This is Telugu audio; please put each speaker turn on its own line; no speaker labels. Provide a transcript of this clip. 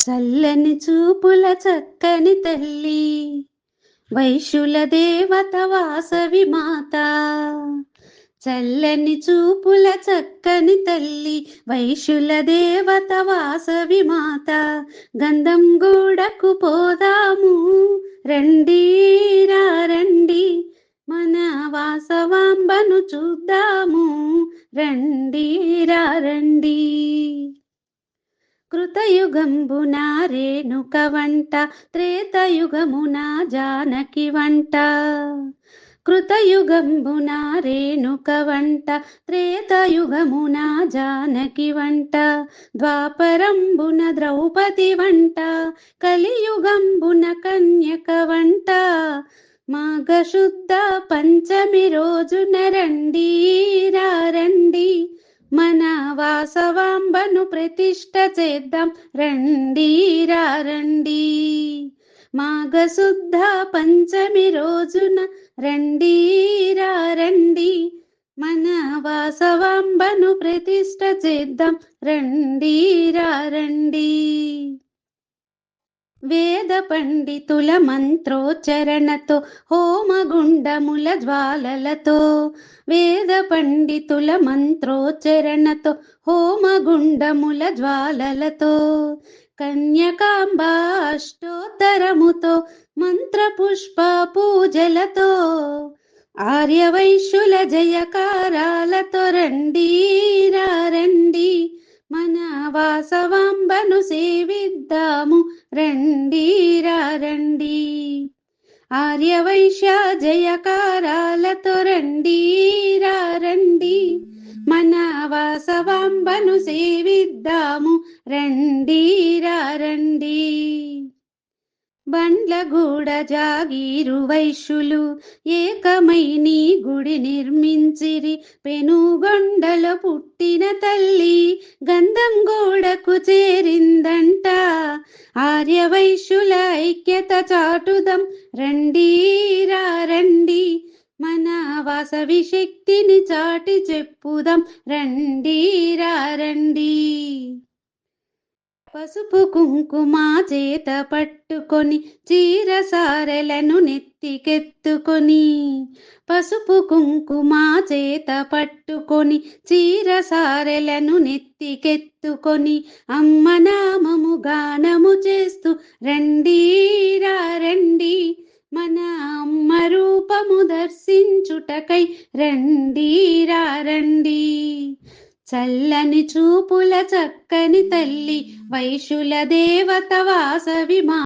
చల్లని చూపుల చక్కని తల్లి, వైశ్యుల దేవత వాసవి మాత. చల్లని చూపుల చక్కని తల్లి, వైశ్యుల దేవత వాసవి మాత. గంధం గూడకు పోదాము రండి రండి, మన వాసవాంబను చూద్దాము రండి రండి. కృతయుగంబున రేణుక వంట, త్రేతయుగమున జానకి వంట. కృతయుగంబున రేణుక వంట, త్రేతయుగమున జానకి వంట. ద్వాపరంబున ద్రౌపది వంట, కలియుగంబున కన్యక వంట. మాఘశుద్ధ పంచమి రోజున రండి రండి, మన వాసవాంబను ప్రతిష్ఠ చేద్దాం రండి రండి. మాఘశుద్ధ పంచమి రోజున రండి రండి, మన వాసవాంబను ప్రతిష్ఠ చేద్దాం రండి రండి. వేద పండితుల మంత్రోచ్చరణతో, హోమగుండముల జ్వాలలతో. వేద పండితుల మంత్రోచ్చరణతో, హోమగుండముల జ్వాలలతో. కన్యకాంబ అష్టోత్తరముతో, మంత్రపుష్ప పూజలతో. ఆర్యవైశ్యుల జయకారాలతో రండి రండి, మన వాసవాంబను సేవిద్దాము రండి రండి. ఆర్యవైశ్య జయకారాలతో రండి రండి, మన వాసవాంబను సేవిద్దాము రండి రండి. బండ్లగూడ జాగీరు వైశ్యులు ఏకమై నీ గుడి నిర్మించిరి. పెనుగొండలో పుట్టిన తల్లి గంధం గూడకు చేరిందంట. ఆర్యవైశ్యుల ఐక్యత చాటుదాం రండి రండి, మన వాసవి శక్తిని చాటి చెప్పుదాం రండి రండి. పసుపు కుంకుమ చేత పట్టుకొని, చీర సారెలను నెత్తికెత్తుకొని. పసుపు కుంకుమ చేత పట్టుకొని, చీర సారెలను నెత్తికెత్తుకొని. అమ్మ నామము గానము చేస్తూ రండి రండి, మన అమ్మ రూపము దర్శించుటకై రండి రండి. చల్లని చూపుల చక్కని తల్లి, వైశ్యుల దేవత వాసవి మా